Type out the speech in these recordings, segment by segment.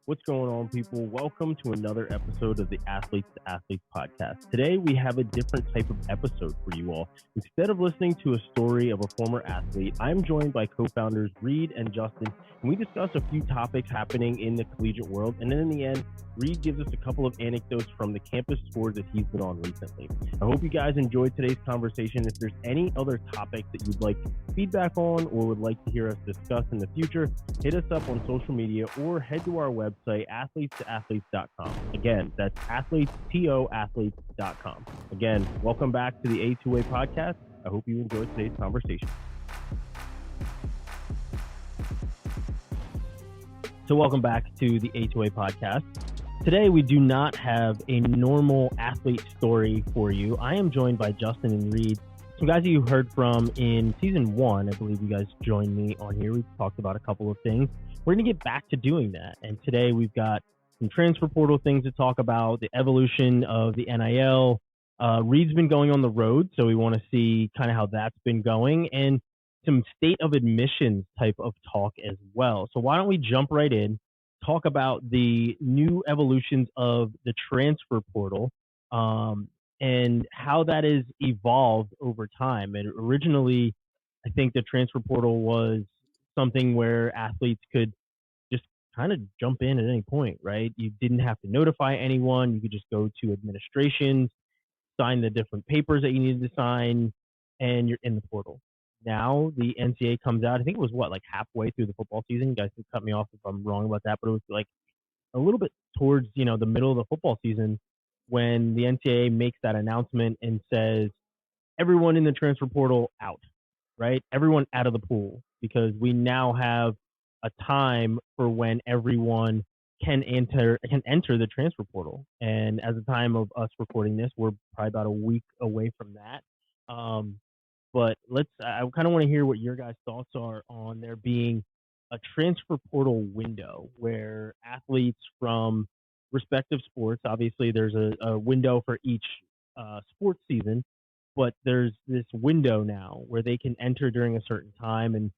What's going on, people? Welcome to another episode of the Athletes to Athletes podcast. Today, we have a different type of episode for you all. Instead of listening to a story of a former athlete, I'm joined by co-founders Reid and Justin, and we discuss a few topics happening in the collegiate world. And then in the end, Reid gives us a couple of anecdotes from the campus tours that he's been on recently. I hope you guys enjoyed today's conversation. If there's any other topics that you'd like feedback on or would like to hear us discuss in the future, hit us up on social media or head to our website, athletesToAthletes.com. Again, that's athletesToAthletes.com. Again, welcome back to the A2A podcast. I hope you enjoyed today's conversation. So welcome back to the A2A podcast. Today, we do not have a normal athlete story for you. I am joined by Justin and Reid, some guys that you heard from in season 1. I believe you guys joined me on here. We've talked about a couple of things. We're going to get back to doing that. And today we've got some transfer portal things to talk about, the evolution of the NIL. Reid's been going on the road, so we want to see kind of how that's been going, and some state of admissions type of talk as well. So why don't we jump right in, talk about the new evolutions of the transfer portal, and how that has evolved over time. And originally, I think the transfer portal was something where athletes could just kind of jump in at any point, right? You didn't have to notify anyone. You could just go to administration, sign the different papers that you needed to sign, and you're in the portal. Now the NCAA comes out, I think it was like halfway through the football season. You guys can cut me off if I'm wrong about that, but it was like a little bit towards, the middle of the football season when the NCAA makes that announcement and says, everyone in the transfer portal out, right? Everyone out of the pool, because we now have a time for when everyone can enter the transfer portal. And as the time of us recording this, we're probably about a week away from that. But I kind of want to hear what your guys' thoughts are on there being a transfer portal window where athletes from respective sports, obviously there's a window for each sports season, but there's this window now where they can enter during a certain time. And,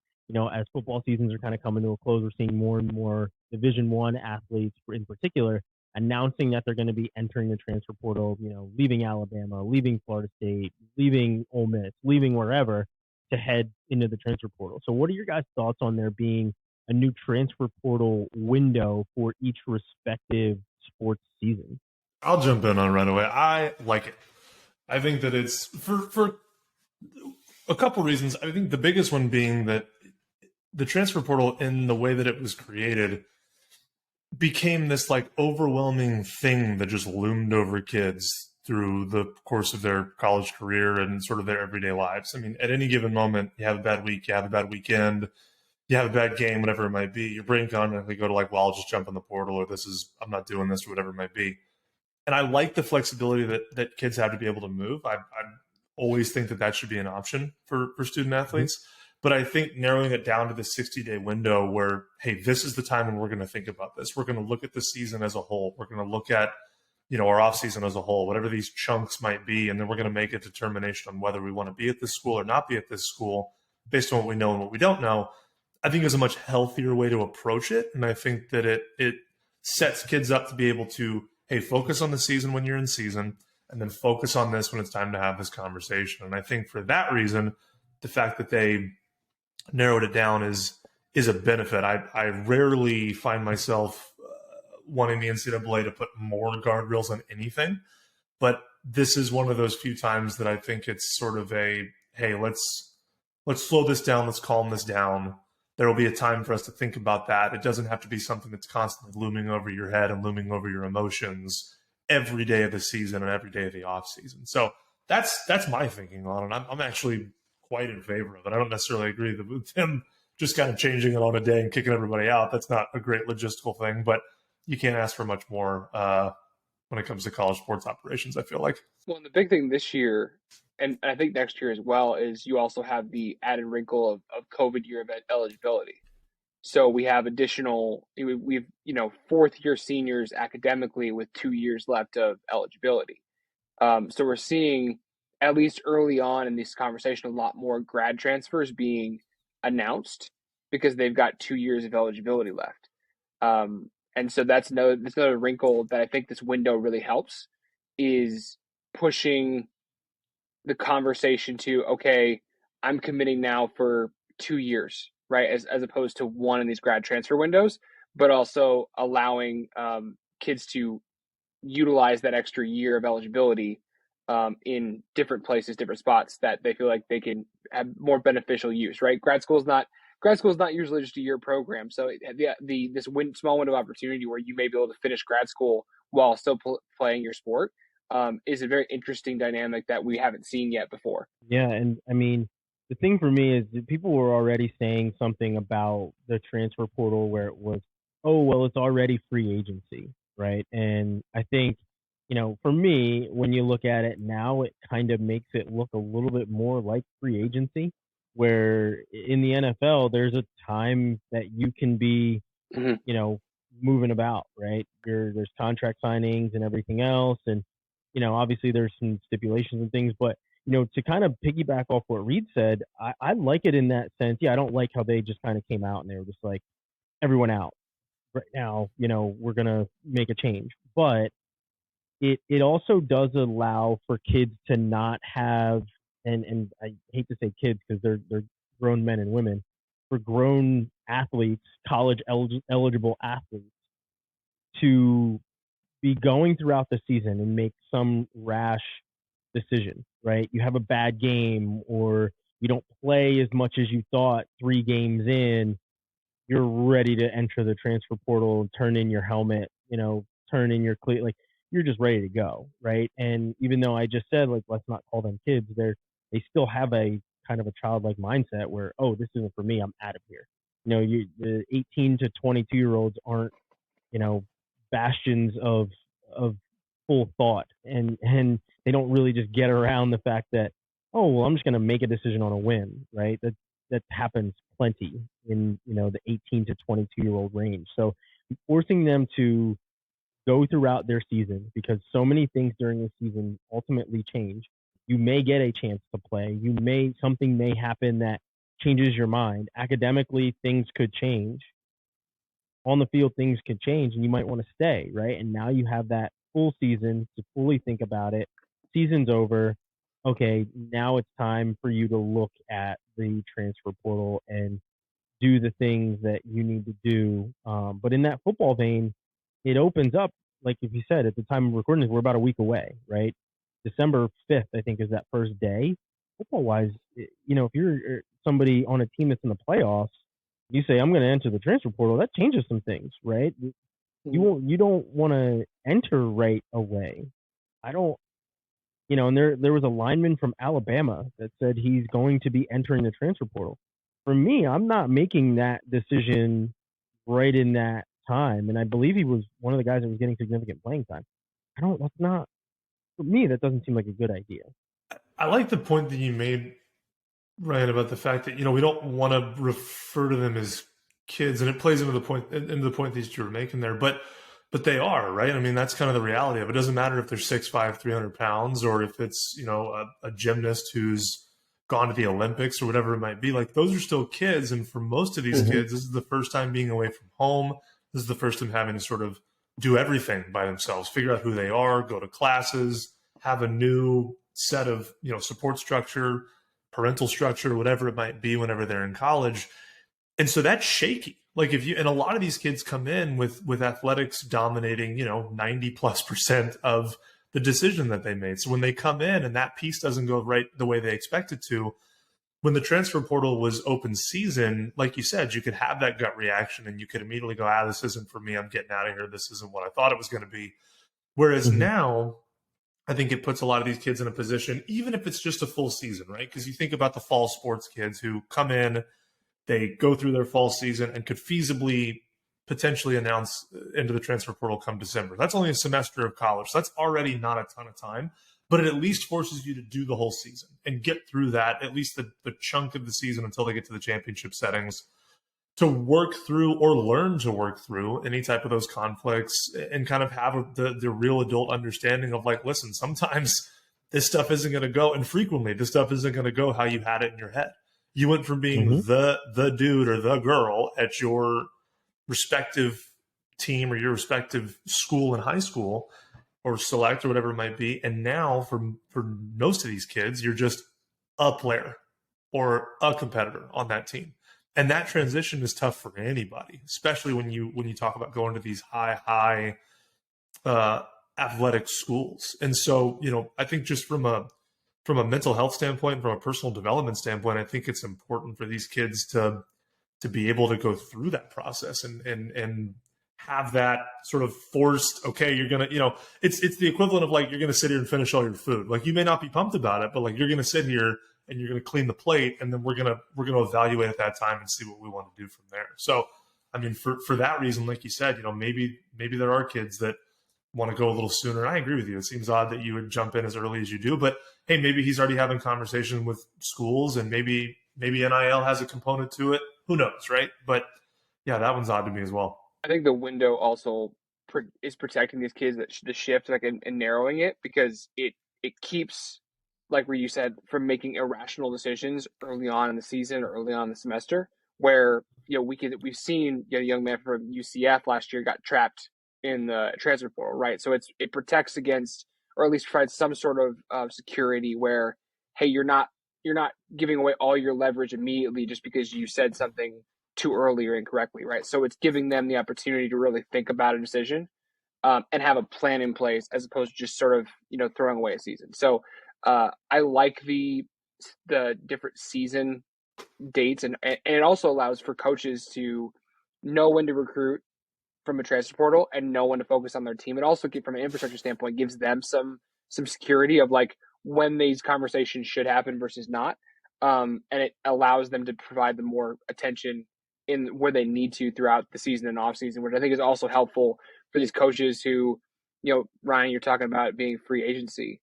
as football seasons are kind of coming to a close, we're seeing more and more Division I athletes in particular announcing that they're going to be entering the transfer portal, leaving Alabama, leaving Florida State, leaving Ole Miss, leaving wherever to head into the transfer portal. So what are your guys' thoughts on there being a new transfer portal window for each respective sports season? I'll jump in on Runaway. I like it. I think that it's for a couple reasons. I think the biggest one being that the transfer portal, in the way that it was created, became this like overwhelming thing that just loomed over kids through the course of their college career and sort of their everyday lives. I mean, at any given moment, you have a bad week, you have a bad weekend, you have a bad game, whatever it might be, your brain can automatically go to like, well, I'll just jump in the portal, or I'm not doing this, or whatever it might be. And I like the flexibility that kids have to be able to move. I always think that should be an option for student athletes. Mm-hmm. But I think narrowing it down to the 60-day window where, hey, this is the time when we're going to think about this. We're going to look at the season as a whole. We're going to look at, our off season as a whole, whatever these chunks might be. And then we're going to make a determination on whether we want to be at this school or not be at this school based on what we know and what we don't know. I think is a much healthier way to approach it. And I think that it sets kids up to be able to, hey, focus on the season when you're in season, and then focus on this when it's time to have this conversation. And I think for that reason, the fact that they narrowed it down is a benefit. I rarely find myself wanting the NCAA to put more guardrails on anything, but this is one of those few times that I think it's sort of hey, let's slow this down, let's calm this down. There will be a time for us to think about that. It doesn't have to be something that's constantly looming over your head and looming over your emotions every day of the season and every day of the off season. So that's my thinking on it. I'm actually quite in favor of it. I don't necessarily agree with them just kind of changing it on a day and kicking everybody out. That's not a great logistical thing, but you can't ask for much more when it comes to college sports operations, I feel like. Well, and the big thing this year, and I think next year as well, is you also have the added wrinkle of COVID year event eligibility. So we have we've fourth year seniors academically with 2 years left of eligibility. So we're seeing, at least early on in this conversation, a lot more grad transfers being announced because they've got 2 years of eligibility left. And so that's another wrinkle that I think this window really helps, is pushing the conversation to, okay, I'm committing now for 2 years, right? As opposed to one in these grad transfer windows, but also allowing kids to utilize that extra year of eligibility in different places, different spots that they feel like they can have more beneficial use, right? Grad school is not usually just a year program. So this small window of opportunity where you may be able to finish grad school while still playing your sport is a very interesting dynamic that we haven't seen yet before. Yeah, and I mean, the thing for me is that people were already saying something about the transfer portal where it was, oh, well, it's already free agency, right? And I think, for me, when you look at it now, it kind of makes it look a little bit more like free agency, where in the NFL, there's a time that you can be, moving about, right? There's contract signings and everything else. And, obviously there's some stipulations and things, but to kind of piggyback off what Reed said, I like it in that sense. Yeah, I don't like how they just kind of came out and they were just like, everyone out right now, we're going to make a change. But it also does allow for kids to not have, and I hate to say kids because they're grown men and women, for grown athletes, college eligible athletes, to be going throughout the season and make some rash decision, right? You have a bad game or you don't play as much as you thought 3 games in, you're ready to enter the transfer portal and turn in your helmet, turn in your cleat, like you're just ready to go, right? And even though I just said, like, let's not call them kids, they still have a kind of a childlike mindset where, oh, this isn't for me, I'm out of here. The 18 to 22-year-olds aren't, bastions of full thought, and they don't really just get around the fact that, oh, well, I'm just going to make a decision on a whim, right? That happens plenty in the 18 to 22-year-old range. So forcing them to go throughout their season, because so many things during the season ultimately change. You may get a chance to play. Something may happen that changes your mind. Academically, things could change. On the field, things could change, and you might want to stay, right? And now you have that full season to fully think about it. Season's over. Okay, now it's time for you to look at the transfer portal and do the things that you need to do. But in that football vein, it opens up, like if you said, at the time of recording this, we're about a week away, right? December 5th, I think, is that first day. Football-wise, if you're somebody on a team that's in the playoffs, you say, I'm going to enter the transfer portal, that changes some things, right? You don't want to enter right away. I don't, and there was a lineman from Alabama that said he's going to be entering the transfer portal. For me, I'm not making that decision right in that time. And I believe he was one of the guys that was getting significant playing time. That's not, for me, that doesn't seem like a good idea. I like the point that you made, Ryan, about the fact that, we don't want to refer to them as kids, and it plays into the point that you were making there. But they are, right? I mean, that's kind of the reality of it. It doesn't matter if they're 6'5", 300 pounds, or if it's, a gymnast who's gone to the Olympics or whatever it might be. Like, those are still kids. And for most of these kids, this is the first time being away from home. This is the first time having to sort of do everything by themselves, figure out who they are, go to classes, have a new set of, support structure, parental structure, whatever it might be whenever they're in college. And so that's shaky. Like, and a lot of these kids come in with athletics dominating, 90+% of the decision that they made. So when they come in and that piece doesn't go right the way they expect it to, when the transfer portal was open season, like you said, you could have that gut reaction and you could immediately go, this isn't for me. I'm getting out of here. This isn't what I thought it was going to be. Whereas now, I think it puts a lot of these kids in a position, even if it's just a full season, right? Because you think about the fall sports kids who come in, they go through their fall season and could feasibly potentially announce into the transfer portal come December. That's only a semester of college. So that's already not a ton of time, but it at least forces you to do the whole season and get through that, at least the chunk of the season until they get to the championship settings, work through or learn to work through any type of those conflicts and kind of have the real adult understanding of like, listen, sometimes this stuff isn't going to go, and frequently this stuff isn't going to go how you had it in your head. You went from being the dude or the girl at your respective team or your respective school in high school or select or whatever it might be, and now for most of these kids, you're just a player or a competitor on that team. And that transition is tough for anybody, especially when you talk about going to these high athletic schools. And so, I think just from a mental health standpoint, from a personal development standpoint, I think it's important for these kids to be able to go through that process and have that sort of forced, okay, you're going to, it's the equivalent of like, you're going to sit here and finish all your food. Like, you may not be pumped about it, but like, you're going to sit here and you're going to clean the plate, and then we're going to evaluate at that time and see what we want to do from there. So, I mean, for that reason, like you said, maybe there are kids that want to go a little sooner. And I agree with you. It seems odd that you would jump in as early as you do, but hey, maybe he's already having conversations with schools, and maybe NIL has a component to it. Who knows, right? But yeah, that one's odd to me as well. I think the window also is protecting these kids, that the shift, like, and narrowing it, because it keeps, like where you said, from making irrational decisions early on in the season or early on in the semester, where we've seen a young man from UCF last year got trapped in the transfer portal, right? So it protects against, or at least provides some sort of security where, hey, you're not giving away all your leverage immediately just because you said something too early or incorrectly, right? So it's giving them the opportunity to really think about a decision and have a plan in place, as opposed to just sort of throwing away a season. So I like the different season dates, and it also allows for coaches to know when to recruit from a transfer portal and know when to focus on their team. It also, from an infrastructure standpoint, gives them some security of like when these conversations should happen versus not, and it allows them to provide them more attention in where they need to throughout the season and off season, which I think is also helpful for these coaches who, Ryan, you're talking about it being free agency.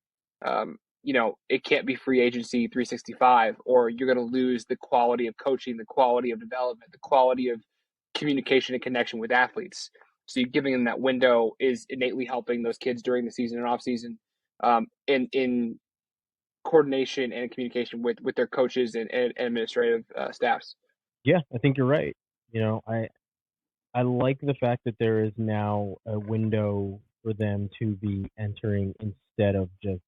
It can't be free agency 365, or you're going to lose the quality of coaching, the quality of development, the quality of communication and connection with athletes. So you're giving them that window is innately helping those kids during the season and off season, in coordination and communication with their coaches and administrative staffs. Yeah, I think you're right. I like the fact that there is now a window for them to be entering instead of just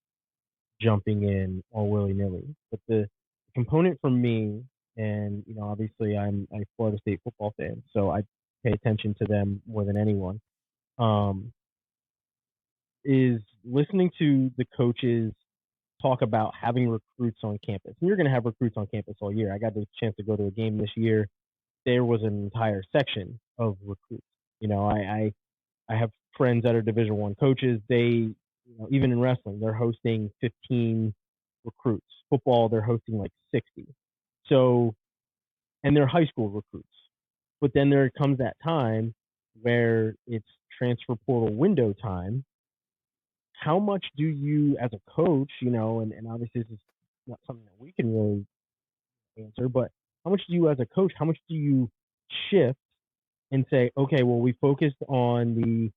jumping in all willy-nilly. But the component for me, and obviously I'm a Florida State football fan, so I pay attention to them more than anyone, is listening to the coaches talk about having recruits on campus. And you're going to have recruits on campus all year. I got the chance to go to a game this year. There was an entire section of recruits. I have friends that are Division I coaches. They, even in wrestling, they're hosting 15 recruits. Football, they're hosting like 60. So, and they're high school recruits. But then there comes that time where it's transfer portal window time. How much do you, as a coach, and obviously this is not something that we can really answer, but how much do you, as a coach, how much do you shift and say, okay, well, we focused on the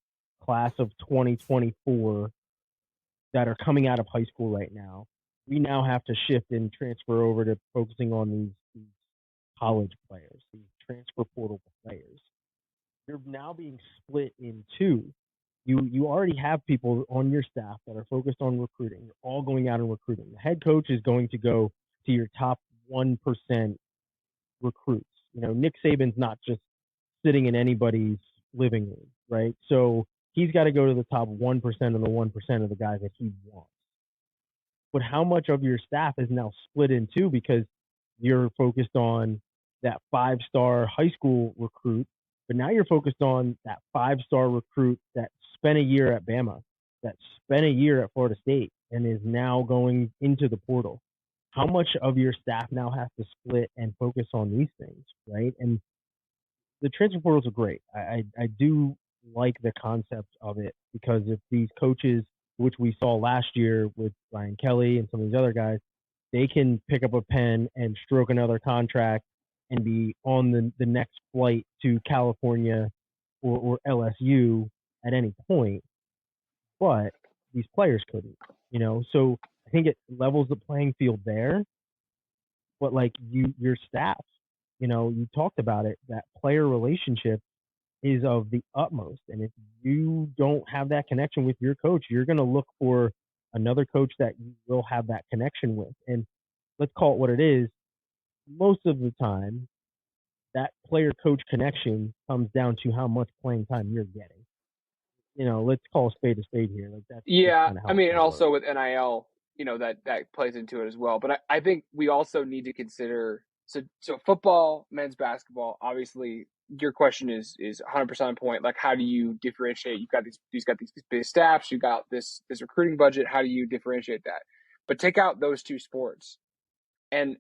class of 2024 that are coming out of high school right now. We now have to shift and transfer over to focusing on these college players, these transfer portal players. You're now being split in two. You already have people on your staff that are focused on recruiting. You're all going out and recruiting. The head coach is going to go to your top 1% recruits. Nick Saban's not just sitting in anybody's living room, right? So he's got to go to the top 1% of the 1% of the guys that he wants. But how much of your staff is now split in two because you're focused on that 5-star high school recruit, but now you're focused on that 5-star recruit that spent a year at Bama, that spent a year at Florida State, and is now going into the portal. How much of your staff now has to split and focus on these things, right? And the transfer portals are great. I do like the concept of it, because if these coaches, which we saw last year with Ryan Kelly and some of these other guys, they can pick up a pen and stroke another contract and be on the next flight to California or LSU at any point, but these players couldn't, So I think it levels the playing field there. But like your staff, you talked about it, that player relationship is of the utmost. And if you don't have that connection with your coach, you're going to look for another coach that you will have that connection with. And let's call it what it is. Most of the time, that player coach connection comes down to how much playing time you're getting. Let's call a spade here. Like that's Yeah, kind of I how mean, it's and going to work. also with NIL, that plays into it as well. But I think we also need to consider so football, men's basketball. Obviously, your question is 100% on point. Like, how do you differentiate? You've got these big staffs. You got this recruiting budget. How do you differentiate that? But take out those two sports, and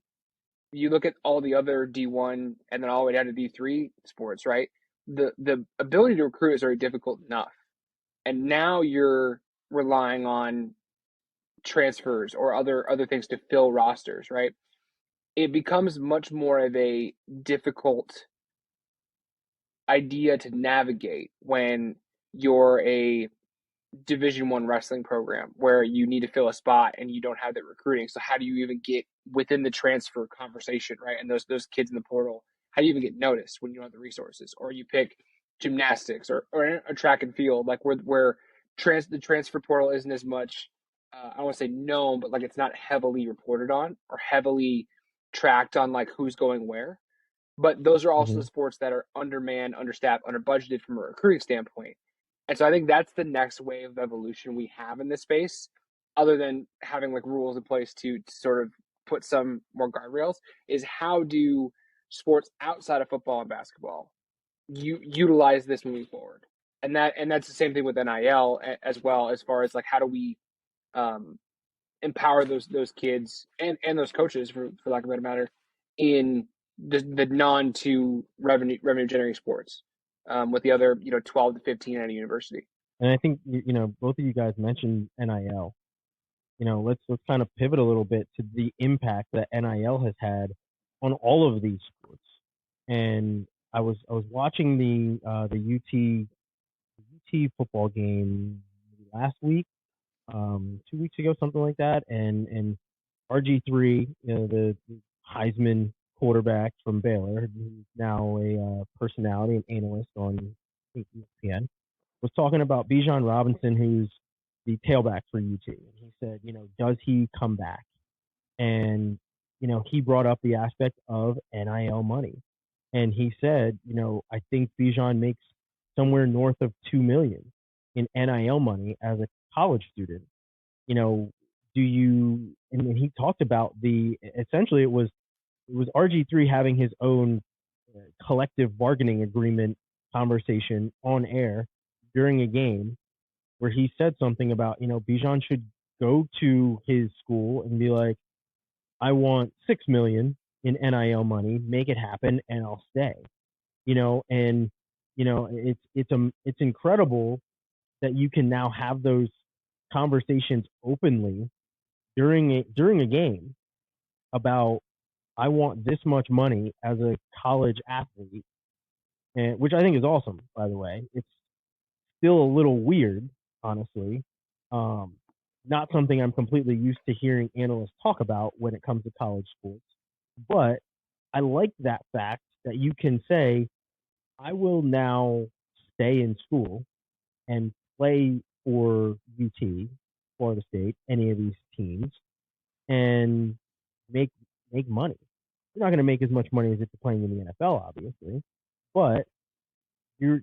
you look at all the other D1 and then all the way down to D3 sports, right? The ability to recruit is already difficult enough, and now you're relying on transfers or other things to fill rosters, right? It becomes much more of a difficult idea to navigate when you're a Division 1 wrestling program where you need to fill a spot and you don't have that recruiting. So how do you even get within the transfer conversation, right? And those kids in the portal, how do you even get noticed when you don't have the resources? Or you pick gymnastics or a track and field, like where the transfer portal isn't as much, I don't want to say known, but like it's not heavily reported on or heavily tracked on like who's going where. But those are also Mm-hmm. the sports that are undermanned, understaffed, underbudgeted from a recruiting standpoint. And so I think that's the next wave of evolution we have in this space, other than having like rules in place to sort of put some more guardrails, is how do sports outside of football and basketball utilize this moving forward? And that's the same thing with NIL as well, as far as like how do we empower those kids and those coaches, for lack of a better matter, in the non-to revenue generating sports, with the other 12 to 15 at a university. And I think both of you guys mentioned NIL. Let's kind of pivot a little bit to the impact that NIL has had on all of these sports. And I was watching the UT football game last week, 2 weeks ago, something like that. And RG3, the Heisman quarterback from Baylor, who's now a personality and analyst on ESPN, was talking about Bijan Robinson, who's the tailback for UT. And he said, does he come back? And, he brought up the aspect of NIL money. And he said, I think Bijan makes somewhere north of $2 million in NIL money as a college student. Do you, and then he talked about essentially it was RG3 having his own collective bargaining agreement conversation on air during a game where he said something about, Bijan should go to his school and be like, I want 6 million in NIL money, make it happen, and I'll stay. And it's incredible that you can now have those conversations openly during a game about I want this much money as a college athlete, and which I think is awesome, by the way. It's still a little weird, honestly. Um, Not something I'm completely used to hearing analysts talk about when it comes to college sports. But I like that fact that you can say, I will now stay in school and play for UT, Florida State, any of these teams, and make money. You're not going to make as much money as if you're playing in the NFL, obviously, but you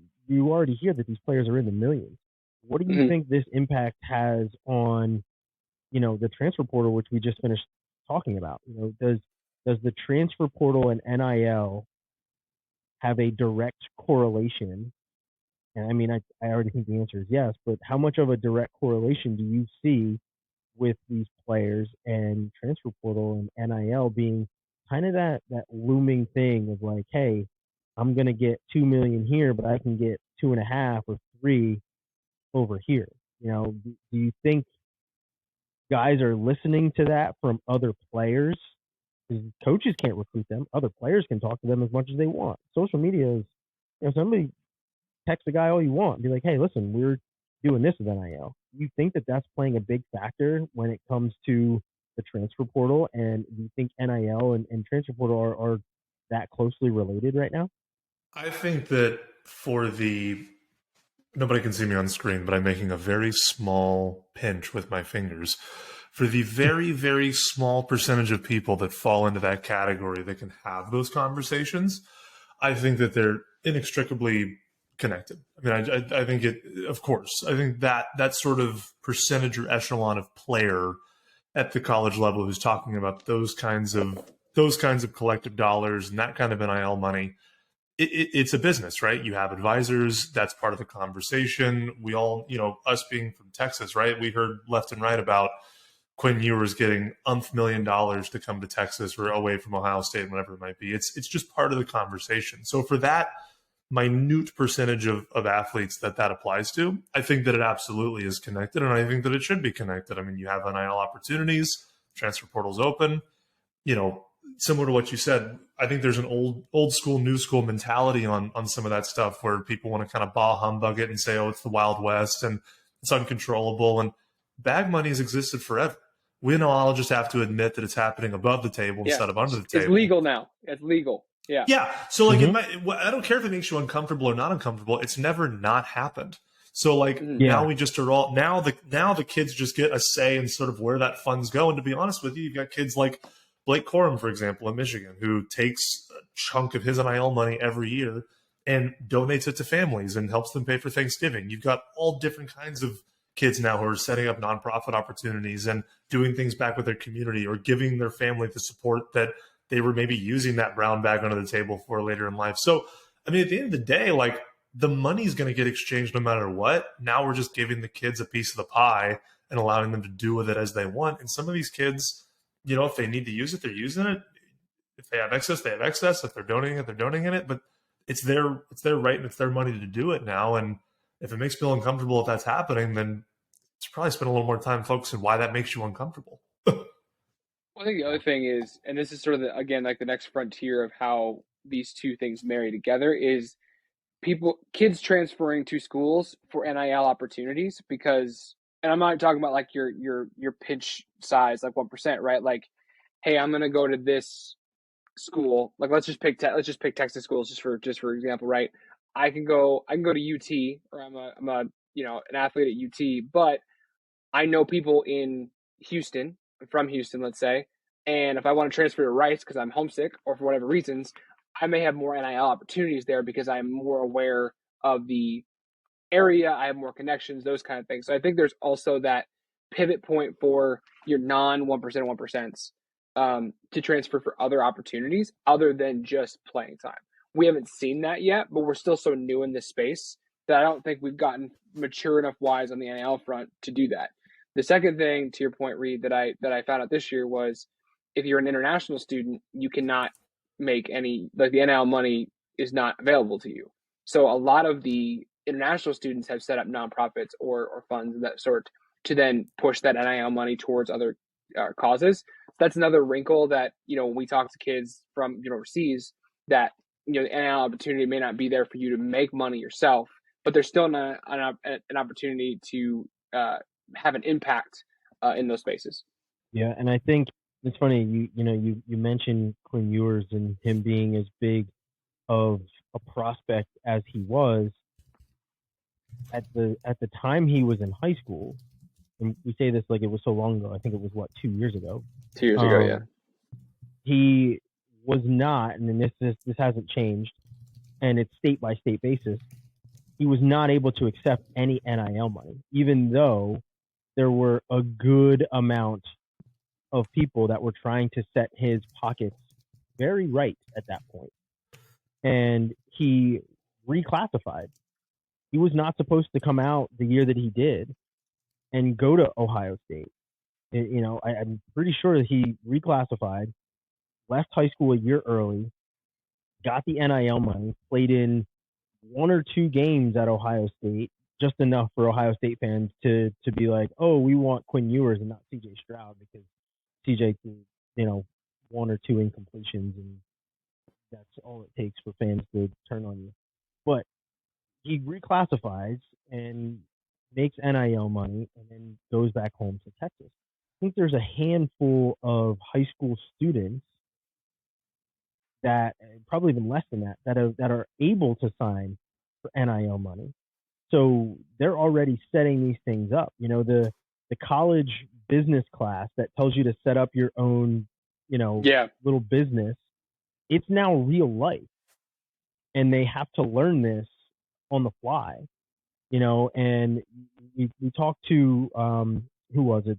already hear that these players are in the millions. What do you Mm-hmm. think this impact has on the transfer portal, which we just finished talking about? Does the transfer portal and NIL have a direct correlation? And I mean, I already think the answer is yes, but how much of a direct correlation do you see with these players and transfer portal and NIL being kind of that looming thing of like, hey, I'm gonna get 2 million here, but I can get 2.5 or 3 over here. Do you think guys are listening to that from other players because coaches can't recruit them. Other players can talk to them as much as they want. Social media is, somebody text a guy all you want and be like, hey, listen, we're doing this with NIL. You think that that's playing a big factor when it comes to the transfer portal? And do you think NIL and transfer portal are that closely related right now? I think that nobody can see me on screen, but I'm making a very small pinch with my fingers. For the very, very small percentage of people that fall into that category that can have those conversations, I think that they're inextricably connected. I mean, I think of course, I think that sort of percentage or echelon of player at the college level who's talking about those kinds of collective dollars and that kind of NIL money, it's a business, right? You have advisors. That's part of the conversation. We all, us being from Texas, right? We heard left and right about Quinn Ewers getting $1 million to come to Texas or away from Ohio State, whatever it might be. It's just part of the conversation. So for that minute percentage of athletes that applies to, I think that it absolutely is connected, and I think that it should be connected. I mean, you have NIL opportunities, transfer portal's open, similar to what you said. I think there's an old school, new school mentality on some of that stuff where people want to kind of bah humbug it and say, oh, it's the Wild West and it's uncontrollable. And bag money has existed forever. We know I'll just have to admit that it's happening above the table instead of under the table. It's legal now. It's legal. Yeah. Yeah. So I don't care if it makes you uncomfortable or not uncomfortable. It's never not happened. So now we just are all now the kids just get a say in sort of where that funds go. And to be honest with you, you've got kids like Blake Corum, for example, in Michigan, who takes a chunk of his NIL money every year and donates it to families and helps them pay for Thanksgiving. You've got all different kinds of kids now who are setting up nonprofit opportunities and doing things back with their community or giving their family the support that they were maybe using that brown bag under the table for later in life. So, I mean, at the end of the day, the money's going to get exchanged no matter what. Now we're just giving the kids a piece of the pie and allowing them to do with it as they want. And some of these kids, if they need to use it, they're using it. If they have excess, they have excess. If they're donating it, they're donating it. But it's their right and it's their money to do it now. And if it makes you feel uncomfortable if that's happening, then you probably spend a little more time focusing on why that makes you uncomfortable. Well, I think the other thing is, and this is sort of the next frontier of how these two things marry together, is kids transferring to schools for NIL opportunities because. And I'm not talking about your pinch size, 1%, right? Hey, I'm gonna go to this school. Let's just pick Texas schools just for example, right? I can go to UT, or I'm an athlete at UT, but I know people in Houston, from Houston, let's say, and if I want to transfer to Rice because I'm homesick or for whatever reasons, I may have more NIL opportunities there because I'm more aware of the area, I have more connections, those kind of things. So I think there's also that pivot point for your non 1% to transfer for other opportunities other than just playing time. We haven't seen that yet, but we're still so new in this space that I don't think we've gotten mature enough wise on the NIL front to do that. The second thing, to your point, Reed, that I found out this year was if you're an international student, you cannot make any, the NIL money is not available to you. So a lot of the international students have set up nonprofits or funds of that sort to then push that NIL money towards other causes. That's another wrinkle that, when we talk to kids from overseas, that, the NIL opportunity may not be there for you to make money yourself, but there's still an opportunity to have an impact in those spaces. Yeah, and I think it's funny, you mentioned Quinn Ewers and him being as big of a prospect as he was. At the time he was in high school, and we say this like it was so long ago, I think it was 2 years ago. 2 years ago, yeah. He was not, and this hasn't changed, and it's state by state basis. He was not able to accept any NIL money, even though there were a good amount of people that were trying to set his pockets very right at that point. And he reclassified. He was not supposed to come out the year that he did and go to Ohio State. I'm pretty sure that he reclassified, left high school a year early, got the NIL money, played in 1 or 2 games at Ohio State, just enough for Ohio State fans to be like, oh, we want Quinn Ewers and not CJ Stroud because CJ, one or two incompletions, and that's all it takes for fans to turn on you. But he reclassifies and makes NIL money and then goes back home to Texas. I think there's a handful of high school students that, probably even less than that, that are able to sign for NIL money. So they're already setting these things up. The college business class that tells you to set up your own, little business, it's now real life. And they have to learn this on the fly, and we talked to, who was it?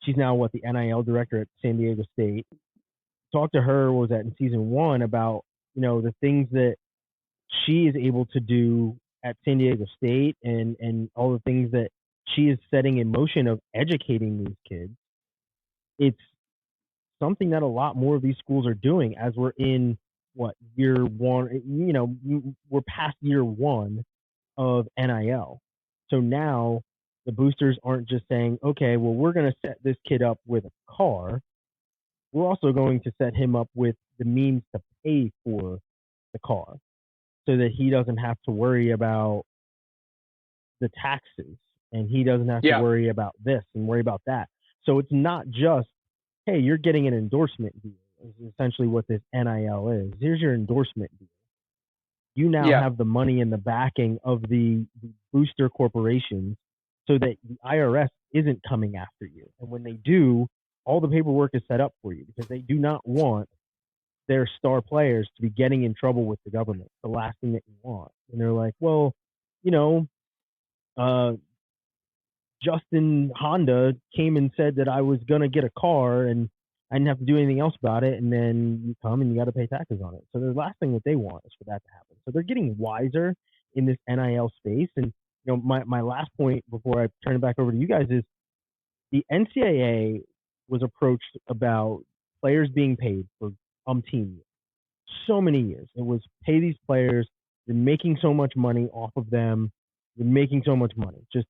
She's now the NIL director at San Diego State. Talked to her, what was that, in season 1, about, the things that she is able to do at San Diego State, and all the things that she is setting in motion of educating these kids. It's something that a lot more of these schools are doing as we're in year 1, we're past year 1 of NIL. So now the boosters aren't just saying, okay, well, we're going to set this kid up with a car. We're also going to set him up with the means to pay for the car so that he doesn't have to worry about the taxes, and he doesn't have to worry about this and worry about that. So it's not just, hey, you're getting an endorsement deal, is essentially what this NIL is. Here's your endorsement deal. You now have the money and the backing of the booster corporations so that the IRS isn't coming after you. And when they do, all the paperwork is set up for you, because they do not want their star players to be getting in trouble with the government. The last thing that you want. And they're like, well, Justin Honda came and said that I was going to get a car and I didn't have to do anything else about it. And then you come and you got to pay taxes on it. So the last thing that they want is for that to happen. So they're getting wiser in this NIL space. And, my last point before I turn it back over to you guys is the NCAA was approached about players being paid for umpteen years. So many years. It was, pay these players. You're making so much money off of them. You're making so much money. Just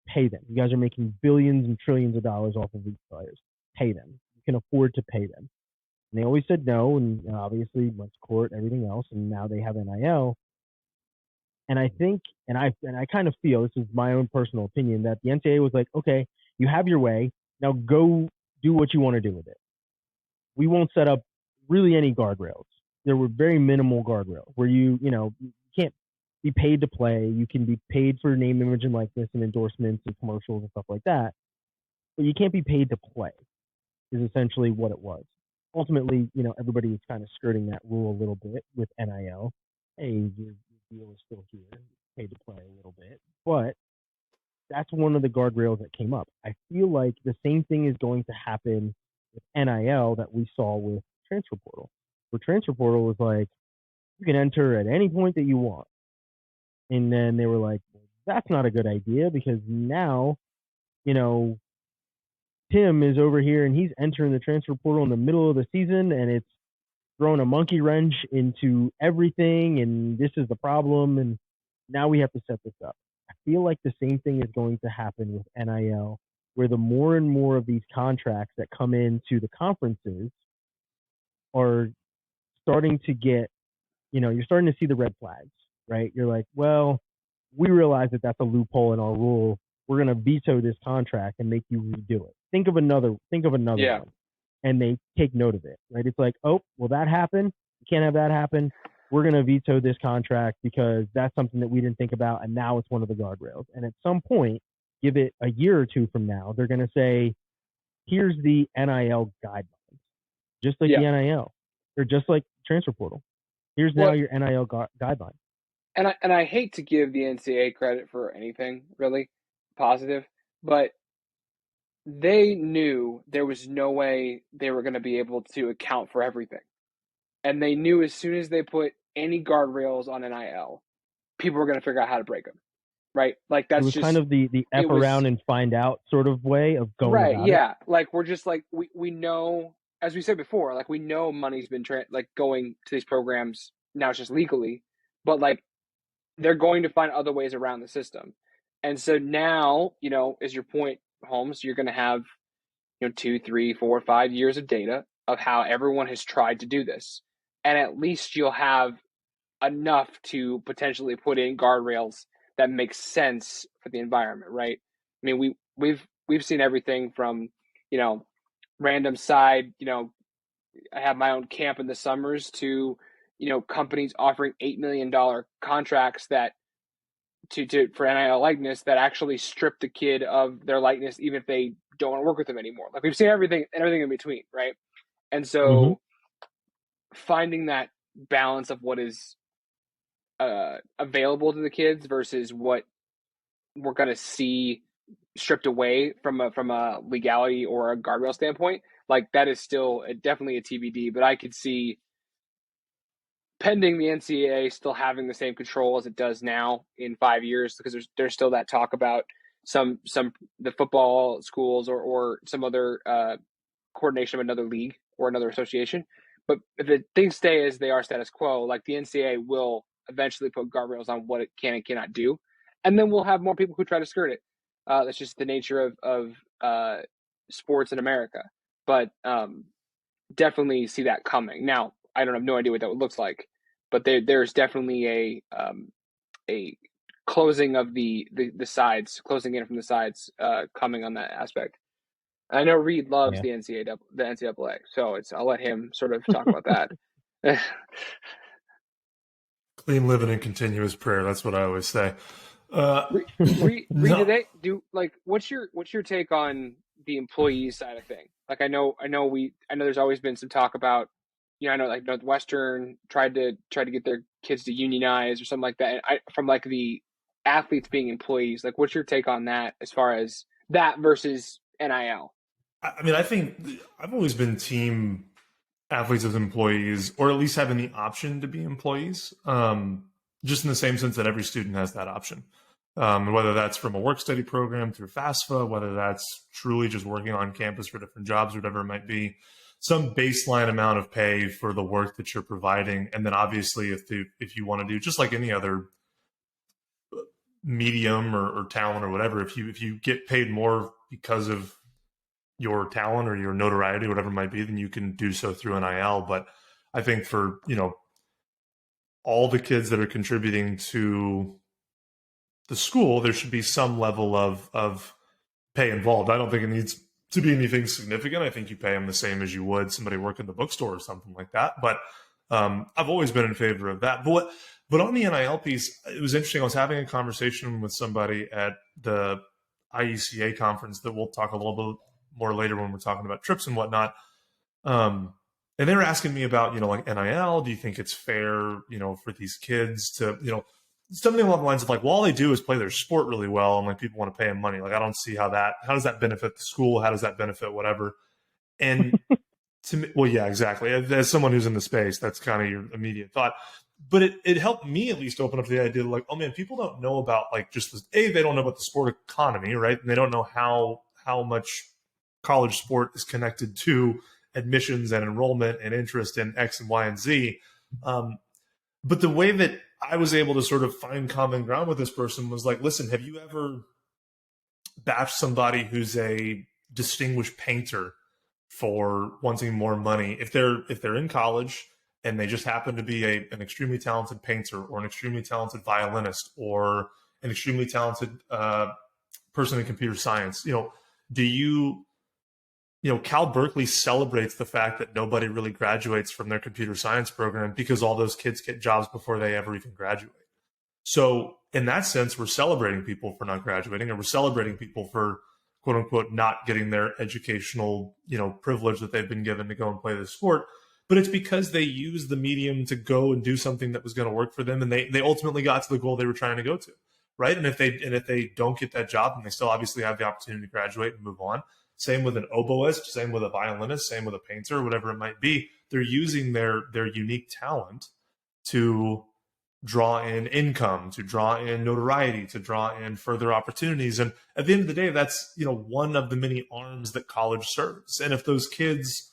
pay them. You guys are making billions and trillions of dollars off of these players. Pay them. You can afford to pay them. And they always said no, and obviously went to court, everything else, and now they have NIL. And I think, and I kind of feel, this is my own personal opinion, that the NCAA was like, okay, you have your way. Now go do what you want to do with it. We won't set up really any guardrails. There were very minimal guardrails where you can't be paid to play. You can be paid for name, image, and likeness and endorsements and commercials and stuff like that. But you can't be paid to play, is essentially what it was. Ultimately, everybody was kind of skirting that rule a little bit with NIL. Hey, your deal is still here, paid to play a little bit. But that's one of the guardrails that came up. I feel like the same thing is going to happen with NIL that we saw with transfer portal. Where transfer portal was like, you can enter at any point that you want. And then they were like, well, that's not a good idea, because now, Tim is over here and he's entering the transfer portal in the middle of the season, and it's throwing a monkey wrench into everything, and this is the problem, and now we have to set this up. I feel like the same thing is going to happen with NIL, where the more and more of these contracts that come into the conferences are starting to get, you're starting to see the red flags, right? You're like, well, we realize that that's a loophole in our rule. We're going to veto this contract and make you redo it. Think of another one. And they take note of it, right? It's like, oh, well, that happened. You can't have that happen. We're going to veto this contract because that's something that we didn't think about, and now it's one of the guardrails. And at some point, give it a year or two from now, they're going to say, here's the NIL guidelines, just like the NIL, or just like transfer portal. Here's now your NIL guideline. And I hate to give the NCAA credit for anything really positive, but they knew there was no way they were going to be able to account for everything. And they knew as soon as they put any guardrails on NIL, people were going to figure out how to break them, right? Like that's just kind of the F around and find out sort of way of going right, about yeah. it. Like we're just like, we know, as we said before, like we know money's been going to these programs. Now it's just legally, but like they're going to find other ways around the system. And so now, as your point, Holmes, you're going to have, 2, 3, 4, 5 years of data. of how everyone has tried to do this. And at least you'll have enough to potentially put in guardrails that make sense for the environment, right? I mean, we've seen everything from, random side, I have my own camp in the summers to, companies offering $8 million contracts that for NIL likeness that actually strip the kid of their likeness, even if they don't want to work with them anymore. Like we've seen everything in between, right? And Mm-hmm. so finding that balance of what is available to the kids versus what we're going to see stripped away from a legality or a guardrail standpoint, like that is still definitely a TBD. But I could see pending the NCAA still having the same control as it does now in 5 years, because there's still that talk about some the football schools or some other coordination of another league or another association. But if things stay as they are status quo, like the NCAA will eventually put guardrails on what it can and cannot do, and then we'll have more people who try to skirt it. That's just the nature of sports in America. But definitely see that coming. Now, I don't have no idea what that looks like, but there's definitely a closing of the sides, closing in from the sides, coming on that aspect. I know Reed loves Yeah. the NCAA, so I'll let him sort of talk about that. Clean living and continuous prayer. That's what I always say. Reed, No, what's your take on the employee side of thing? Like I know there's always been some talk about, I know like Northwestern tried to get their kids to unionize or something like that. And from like the athletes being employees, like what's your take on that as far as that versus NIL? I mean, I think I've always been team athletes as employees, or at least having the option to be employees, just in the same sense that every student has that option. Whether that's from a work study program through FAFSA, whether that's truly just working on campus for different jobs, whatever it might be, some baseline amount of pay for the work that you're providing. And then obviously if you want to do just like any other medium or talent or whatever, if you get paid more because of your talent or your notoriety, whatever it might be, then you can do so through NIL. But I think for, all the kids that are contributing to the school, there should be some level of pay involved. I don't think it needs to be anything significant. I think you pay them the same as you would somebody working the bookstore or something like that. But I've always been in favor of that. But on the NIL piece, it was interesting. I was having a conversation with somebody at the IECA conference that we'll talk a little bit more later when we're talking about trips and whatnot. And they were asking me about, like NIL, do you think it's fair, for these kids to, something along the lines of like, well, all they do is play their sport really well and like people want to pay them money. Like, I don't see how does that benefit the school? How does that benefit whatever? And to me, well, yeah, exactly. As someone who's in the space, that's kind of your immediate thought. But it helped me at least open up to the idea of like, oh man, people don't know about like just they don't know about the sport economy, right? And they don't know how much college sport is connected to admissions and enrollment and interest in X and Y and Z. But the way that I was able to sort of find common ground with this person was like, listen, have you ever bashed somebody who's a distinguished painter for wanting more money? If they're in college and they just happen to be an extremely talented painter or an extremely talented violinist or an extremely talented person in computer science, do you Cal Berkeley celebrates the fact that nobody really graduates from their computer science program because all those kids get jobs before they ever even graduate. So in that sense, we're celebrating people for not graduating, and we're celebrating people for quote unquote not getting their educational, privilege that they've been given to go and play this sport. But it's because they used the medium to go and do something that was going to work for them, and they ultimately got to the goal they were trying to go to, right? And if they don't get that job, then they still obviously have the opportunity to graduate and move on. Same with an oboist, same with a violinist, same with a painter, whatever it might be. They're using their unique talent to draw in income, to draw in notoriety, to draw in further opportunities. And at the end of the day, that's one of the many arms that college serves. And if those kids,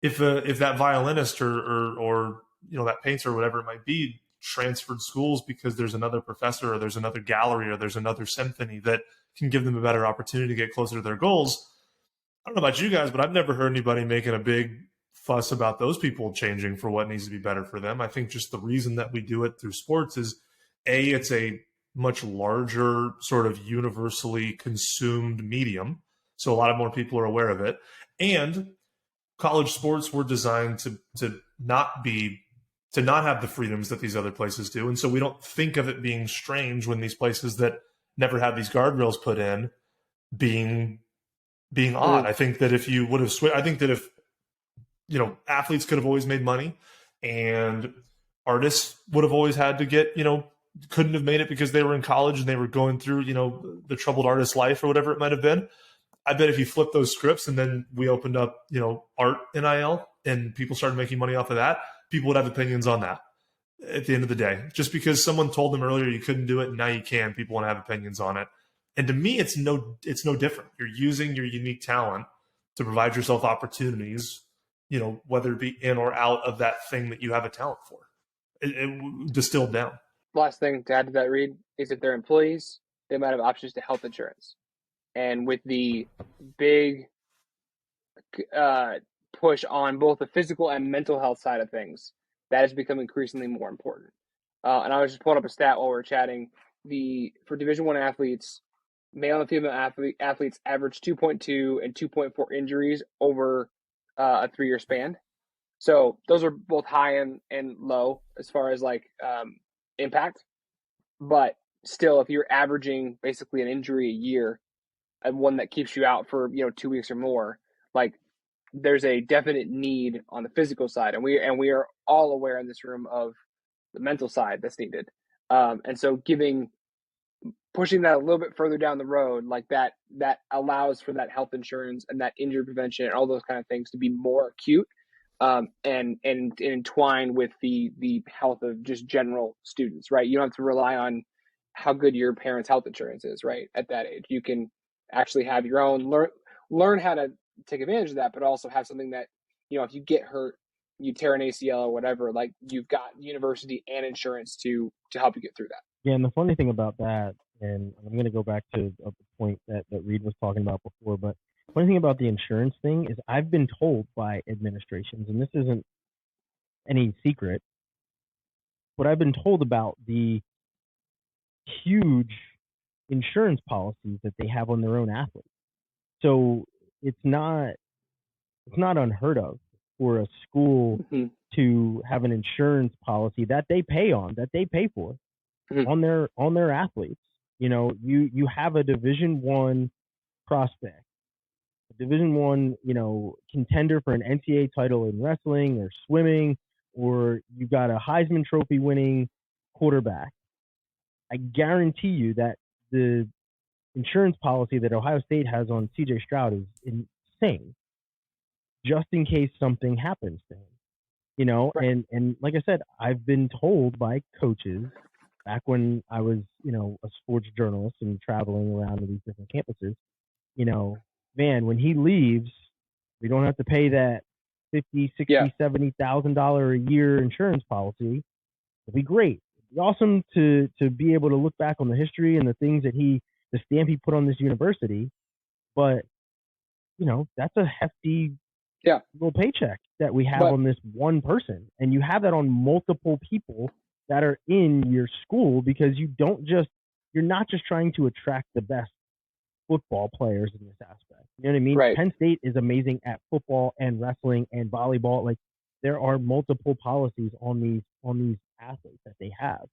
if that violinist or that painter or whatever it might be transferred schools because there's another professor or there's another gallery or there's another symphony that can give them a better opportunity to get closer to their goals, I don't know about you guys, but I've never heard anybody making a big fuss about those people changing for what needs to be better for them. I think just the reason that we do it through sports is it's a much larger sort of universally consumed medium. So a lot of more people are aware of it. And college sports were designed to not have the freedoms that these other places do. And so we don't think of it being strange when these places that never had these guardrails put in being odd. I think that if you would have I think that if, athletes could have always made money and artists would have always had to get, couldn't have made it because they were in college and they were going through, the troubled artist life or whatever it might have been. I bet if you flip those scripts and then we opened up, art NIL and people started making money off of that, people would have opinions on that at the end of the day. Just because someone told them earlier you couldn't do it and now you can, people want to have opinions on it. And to me, it's no different. You're using your unique talent to provide yourself opportunities, whether it be in or out of that thing that you have a talent for. It distilled down. Last thing to add to that, Reid, is if they're employees, they might have options to health insurance. And with the big push on both the physical and mental health side of things, that has become increasingly more important. And I was just pulling up a stat while we were chatting. For Division I athletes, male and female athletes average 2.2 and 2.4 injuries over a 3-year span. So those are both high and low as far as impact. But still, if you're averaging basically an injury a year and one that keeps you out for 2 weeks or more, there's a definite need on the physical side, and we are all aware in this room of the mental side that's needed. And so pushing that a little bit further down the road, that allows for that health insurance and that injury prevention and all those kind of things to be more acute and entwined with the health of just general students, right? You don't have to rely on how good your parents' health insurance is, right? At that age, you can actually have your own, learn how to take advantage of that, but also have something that, if you get hurt, you tear an ACL or whatever, you've got university and insurance to help you get through that. Yeah, and the funny thing about that, and I'm going to go back to a point that Reid was talking about before, but the funny thing about the insurance thing is I've been told by administrations, and this isn't any secret, but I've been told about the huge insurance policies that they have on their own athletes. So it's not unheard of for a school to have an insurance policy that they pay for on their athletes. You have a Division I prospect, a Division I, contender for an NCAA title in wrestling or swimming, or you got a Heisman Trophy winning quarterback. I guarantee you that the insurance policy that Ohio State has on CJ Stroud is insane, just in case something happens to him. Right. And like I said, I've been told by coaches back when I was, a sports journalist and traveling around to these different campuses, man, when he leaves, we don't have to pay that $50,000, $60,000, $70,000 a year insurance policy. It'd be great. It'd be awesome to be able to look back on the history and the things that the stamp he put on this university. But, that's a hefty little paycheck that we have on this one person. And you have that on multiple people that are in your school, because you're not just trying to attract the best football players in this aspect. You know what I mean? Right. Penn State is amazing at football and wrestling and volleyball. There are multiple policies on these athletes that they have.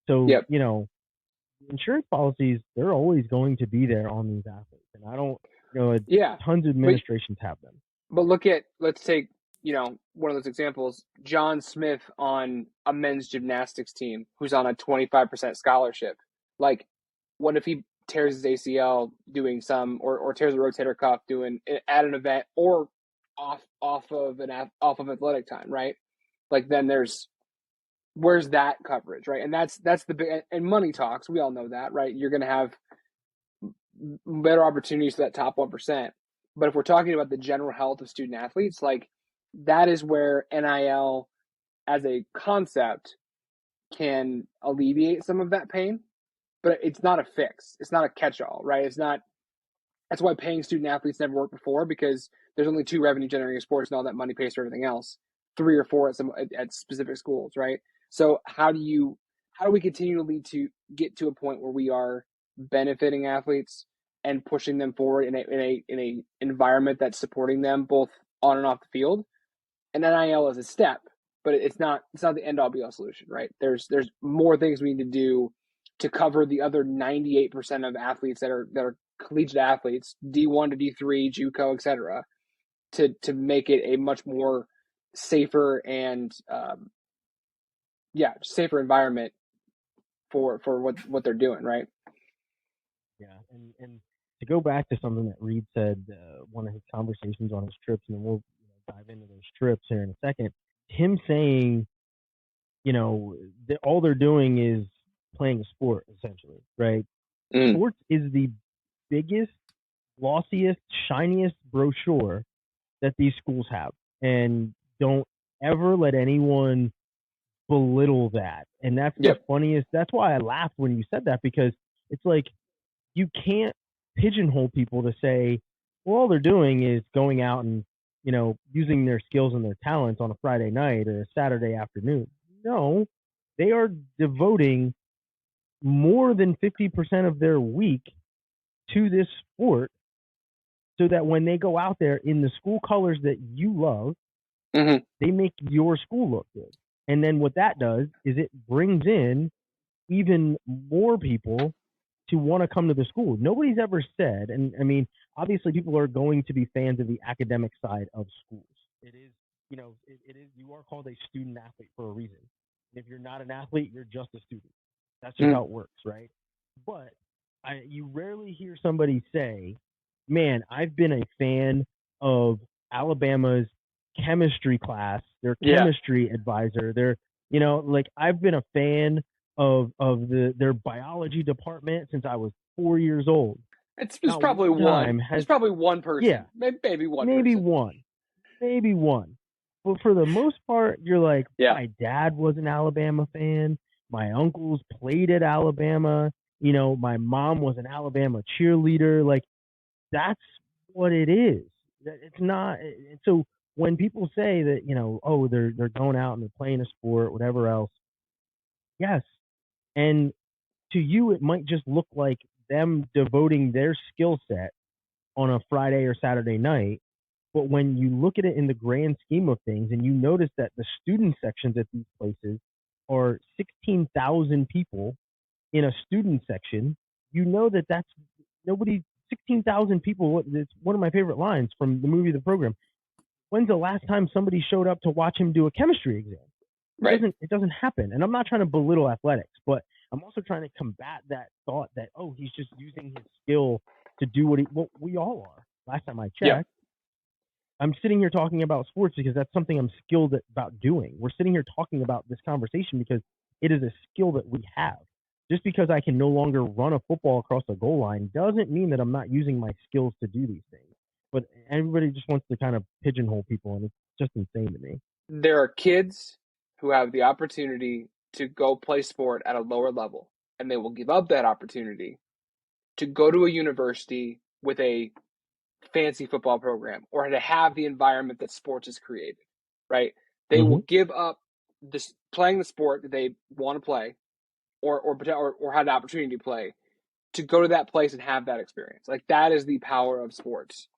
So, insurance policies, they're always going to be there on these athletes. And I don't, tons of administrations have them. But let's take, one of those examples, John Smith on a men's gymnastics team who's on a 25% scholarship. What if he tears his ACL doing or tears a rotator cuff doing at an event or off of athletic time, right? Then where's that coverage, right? And that's the big, and money talks. We all know that, right? You're going to have better opportunities for that top 1%. But if we're talking about the general health of student athletes, that is where NIL as a concept can alleviate some of that pain, but it's not a fix. It's not a catch-all, right? It's not That's why paying student athletes never worked before, because there's only 2 revenue generating sports and all that money pays for everything else. 3 or 4 at specific schools, right? So how do we continually to get to a point where we are benefiting athletes and pushing them forward in a environment that's supporting them both on and off the field? And NIL is a step, but it's not the end all be all solution, right? There's more things we need to do to cover the other 98% of athletes that are collegiate athletes, D1 to D3, JUCO, etc., to make it a much more safer and safer environment for what they're doing, right? Yeah, and to go back to something that Reid said, one of his conversations on his trips, and we'll dive into those trips here in a second. Him saying, that all they're doing is playing a sport, essentially, right? Sports is the biggest, glossiest, shiniest brochure that these schools have, and don't ever let anyone belittle that. And that's the funniest. That's why I laughed when you said that, because it's like, you can't pigeonhole people to say, well, all they're doing is going out and, using their skills and their talents on a Friday night or a Saturday afternoon. No, they are devoting more than 50% of their week to this sport, so that when they go out there in the school colors that you love, they make your school look good. And then what that does is it brings in even more people to want to come to the school. Nobody's ever said, and I mean, obviously people are going to be fans of the academic side of schools. It is, it is, you are called a student athlete for a reason. And if you're not an athlete, you're just a student. That's just how it works, right? But you rarely hear somebody say, man, I've been a fan of Alabama's chemistry class, their chemistry advisor, their, I've been a fan of their biology department since I was 4 years old. It's probably one. It's probably one person. Yeah, maybe one. Maybe one. But for the most part, you're like, my dad was an Alabama fan. My uncles played at Alabama. My mom was an Alabama cheerleader. Like, that's what it is. It's not. So when people say that, oh, they're going out and they're playing a sport, whatever else, yes. And to you, it might just look like them devoting their skill set on a Friday or Saturday night. But when you look at it in the grand scheme of things, and you notice that the student sections at these places are 16,000 people in a student section, that that's nobody, 16,000 people. It's one of my favorite lines from the movie The Program. When's the last time somebody showed up to watch him do a chemistry exam? It doesn't happen. And I'm not trying to belittle athletics, but I'm also trying to combat that thought that, oh, he's just using his skill to do what we all are. Last time I checked, I'm sitting here talking about sports because that's something I'm skilled about doing. We're sitting here talking about this conversation because it is a skill that we have. Just because I can no longer run a football across a goal line doesn't mean that I'm not using my skills to do these things. But everybody just wants to kind of pigeonhole people, and it's just insane to me. There are kids who have the opportunity to go play sport at a lower level, and they will give up that opportunity to go to a university with a fancy football program or to have the environment that sports has created, right? They will give up this playing the sport that they want to play or have the opportunity to play to go to that place and have that experience. Like, that is the power of sports.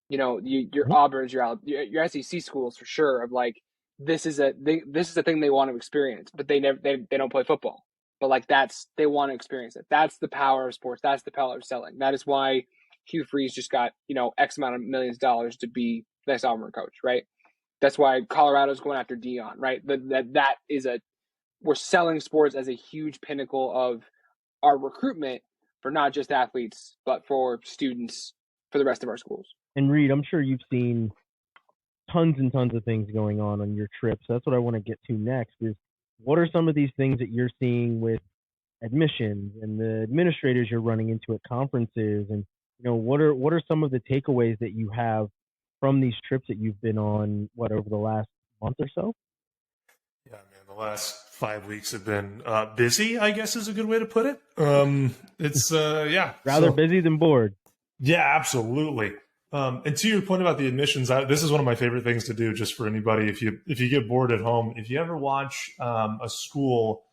Your Auburn's, your SEC schools for sure, of like, this is a thing they want to experience, but they don't play football. But like, they want to experience it. That's the power of sports. That's the power of selling. That is why Hugh Freeze just got, X amount of millions of dollars to be the next Auburn coach, right? That's why Colorado's going after Dion, right? That is we're selling sports as a huge pinnacle of our recruitment for not just athletes, but for students for the rest of our schools. And Reid, I'm sure you've seen tons and tons of things going on your trips. That's what I want to get to next is, what are some of these things that you're seeing with admissions and the administrators you're running into at conferences? And, what are some of the takeaways that you have from these trips that you've been on, over the last month or so? Yeah, man, the last 5 weeks have been busy, I guess is a good way to put it. It's, Rather busy than bored. Yeah, absolutely. And to your point about the admissions, this is one of my favorite things to do. Just for anybody, if you get bored at home, if you ever watch a school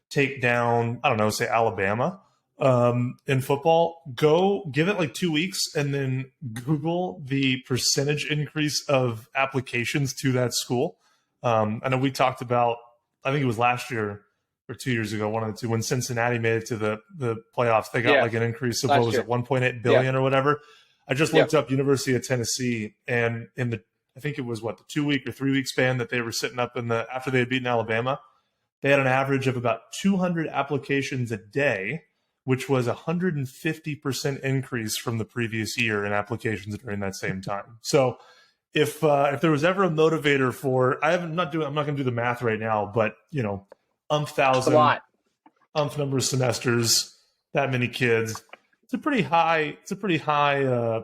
take down, I don't know, say Alabama in football, go give it like 2 weeks and then Google the percentage increase of applications to that school. I know we talked about, I think it was last year or 2 years ago, one of the two, when Cincinnati made it to the playoffs, they got like an increase of, what was it, 1.8 billion or whatever. I just looked up University of Tennessee, and in the, I think it was what, the 2 week or 3 week span that they were sitting up in the, after they had beaten Alabama, they had an average of about 200 applications a day, which was a 150% increase from the previous year in applications during that same time. So if there was ever a motivator for, I'm not going to do the math right now, but thousand, number of semesters, that many kids, it's a pretty high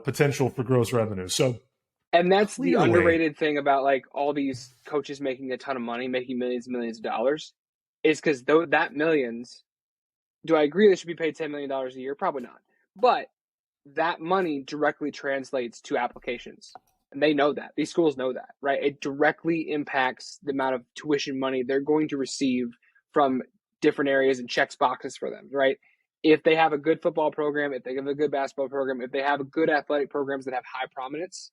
potential for gross revenue. So, and that's the underrated thing about like all these coaches making a ton of money, making millions and millions of dollars, is because that millions. Do I agree they should be paid $10 million a year? Probably not. But that money directly translates to applications. And they know that. These schools know that, right? It directly impacts the amount of tuition money they're going to receive from different areas and checks boxes for them, right? If they have a good football program, if they have a good basketball program, if they have a good athletic programs that have high prominence,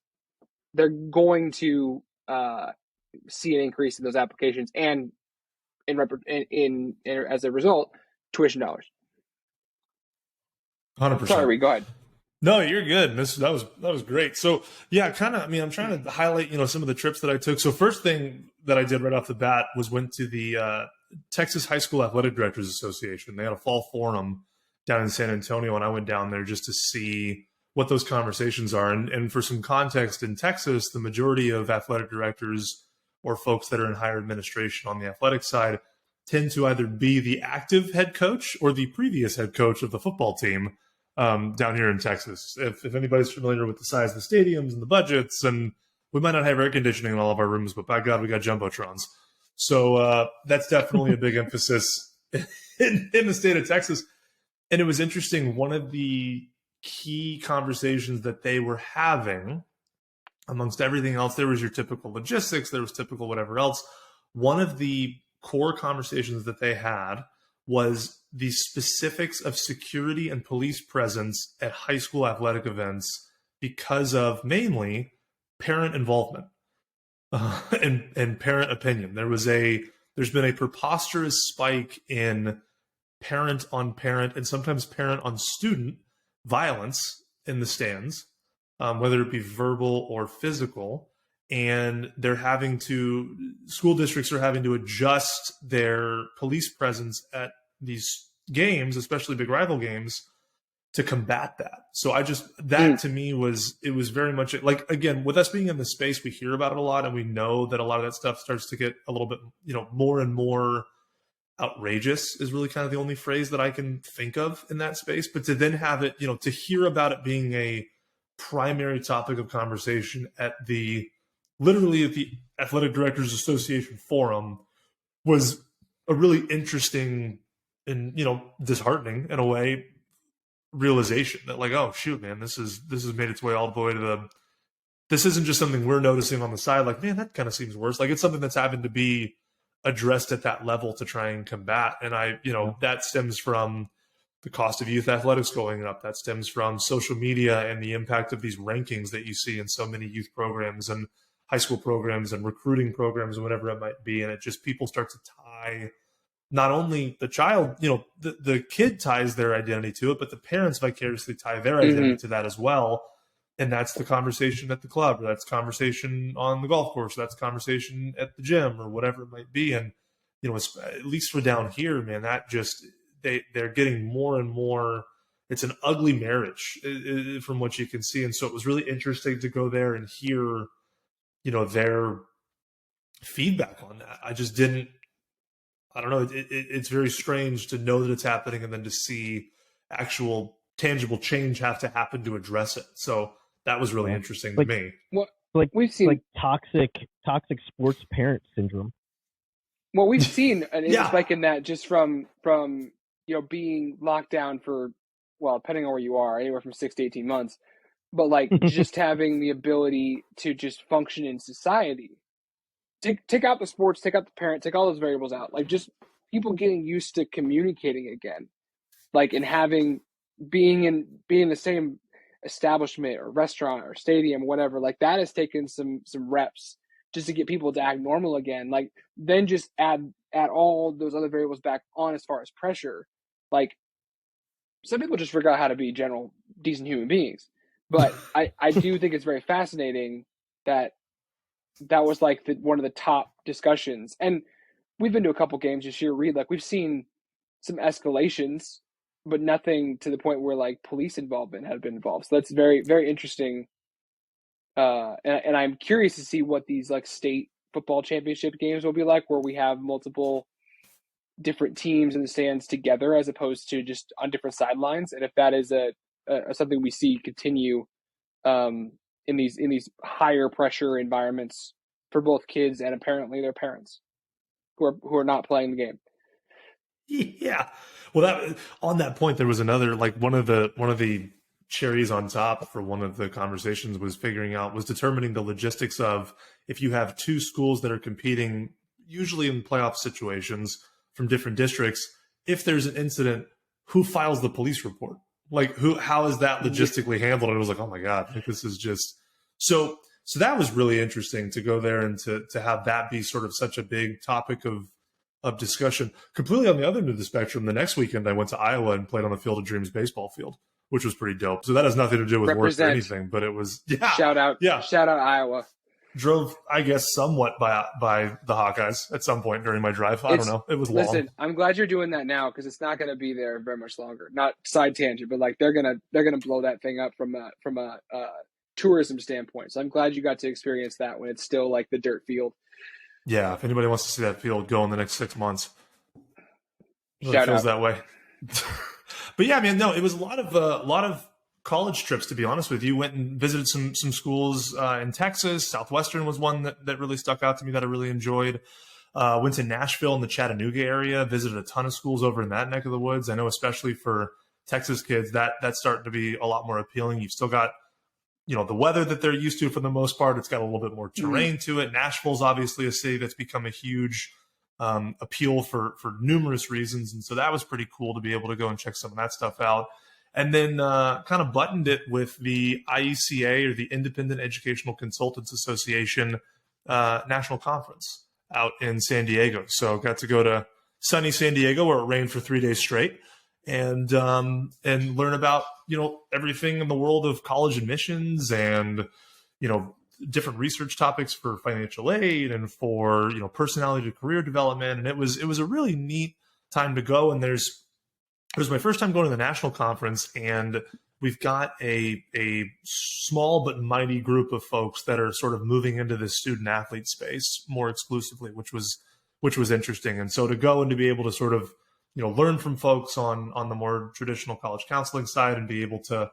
they're going to see an increase in those applications and in as a result, tuition dollars. 100%. Sorry, go ahead. No, you're good. That was great. So yeah, I'm trying to highlight, some of the trips that I took. So first thing that I did right off the bat was went to the Texas High School Athletic Directors Association. They had a fall forum down in San Antonio, and I went down there just to see what those conversations are. And for some context, in Texas, the majority of athletic directors or folks that are in higher administration on the athletic side tend to either be the active head coach or the previous head coach of the football team down here in Texas. If anybody's familiar with the size of the stadiums and the budgets, and we might not have air conditioning in all of our rooms, but by God, we got jumbotrons. So that's definitely a big emphasis in the state of Texas. And it was interesting. One of the key conversations that they were having, amongst everything else, there was your typical logistics, there was typical whatever else. One of the core conversations that they had was the specifics of security and police presence at high school athletic events because of mainly parent involvement and parent opinion. There's been a preposterous spike in parent on parent and sometimes parent on student violence in the stands, whether it be verbal or physical. And school districts are having to adjust their police presence at these games, especially big rival games, to combat that. So to me it was very much like, again, with us being in the space, we hear about it a lot and we know that a lot of that stuff starts to get a little bit, more and more outrageous is really kind of the only phrase that I can think of in that space. But to then have it, to hear about it being a primary topic of conversation literally at the Athletic Directors Association forum was a really interesting and, disheartening in a way realization that like, oh shoot, man, this has made its way all the way this isn't just something we're noticing on the side. Like, man, that kind of seems worse. Like it's something that's having to be addressed at that level to try and combat. And that stems from the cost of youth athletics going up. That stems from social media and the impact of these rankings that you see in so many youth programs and high school programs and recruiting programs and whatever it might be. And it just, people start to tie not only the child, the kid ties their identity to it, but the parents vicariously tie their identity to that as well. And that's the conversation at the club, or that's conversation on the golf course, or that's conversation at the gym, or whatever it might be. And, at least for down here, man, that just, they're getting more and more, it's an ugly marriage from what you can see. And so it was really interesting to go there and hear, their feedback on that. I don't know. It's very strange to know that it's happening and then to see actual tangible change have to happen to address it. So that was really interesting to me. Well, we've seen like toxic sports parent syndrome. Well, we've seen an spike in that just from being locked down for, well, depending on where you are, anywhere from 6 to 18 months. but like just having the ability to just function in society. Take out the sports, take out the parent, take all those variables out. Like just people getting used to communicating again, like and being in the same establishment or restaurant or stadium, whatever. Like that has taken some reps just to get people to act normal again. Like then just add all those other variables back on as far as pressure. Like some people just forgot how to be general decent human beings. But I do think it's very fascinating that was like one of the top discussions. And we've been to a couple games this year, Reed. Like we've seen some escalations, but nothing to the point where like police involvement had been involved. So that's very, very interesting. And I'm curious to see what these like state football championship games will be like, where we have multiple different teams in the stands together as opposed to just on different sidelines. And if that is a something we see continue in these higher pressure environments for both kids and apparently their parents who are not playing the game. Yeah. Well, on that point, there was another, like one of the cherries on top for one of the conversations was determining the logistics of if you have two schools that are competing, usually in playoff situations from different districts, if there's an incident, who files the police report? Like how is that logistically handled? And it was like, oh my God, like this is just so that was really interesting to go there and to have that be sort of such a big topic of discussion. Completely on the other end of the spectrum, the next weekend I went to Iowa and played on the Field of Dreams baseball field, which was pretty dope. So that has nothing to do with work or anything, but it was shout out Iowa. Drove, I guess, somewhat by the Hawkeyes at some point during my drive. I don't know. It was long. Listen, I'm glad you're doing that now because it's not going to be there very much longer. Not side tangent, but like they're gonna blow that thing up from a tourism standpoint. So I'm glad you got to experience that when it's still like the dirt field. Yeah, if anybody wants to see that field go in the next 6 months, it feels that way. But yeah, man, no, it was a lot of college trips, to be honest with you. Went and visited some schools in Texas. Southwestern was one that really stuck out to me that I really enjoyed. Went to Nashville in the Chattanooga area, visited a ton of schools over in that neck of the woods. I know especially for Texas kids, that's starting to be a lot more appealing. You've still got, the weather that they're used to for the most part. It's got a little bit more terrain to it. Nashville's obviously a city that's become a huge appeal for numerous reasons. And so that was pretty cool to be able to go and check some of that stuff out. And then kind of buttoned it with the IECA, or the Independent Educational Consultants Association National Conference out in San Diego. So got to go to sunny San Diego where it rained for 3 days straight and learn about, everything in the world of college admissions and, different research topics for financial aid and for, personality to career development. And it was a really neat time to go. And it was my first time going to the national conference, and we've got a small but mighty group of folks that are sort of moving into this student athlete space more exclusively, which was interesting. And so to go and to be able to sort of, learn from folks on the more traditional college counseling side and be able to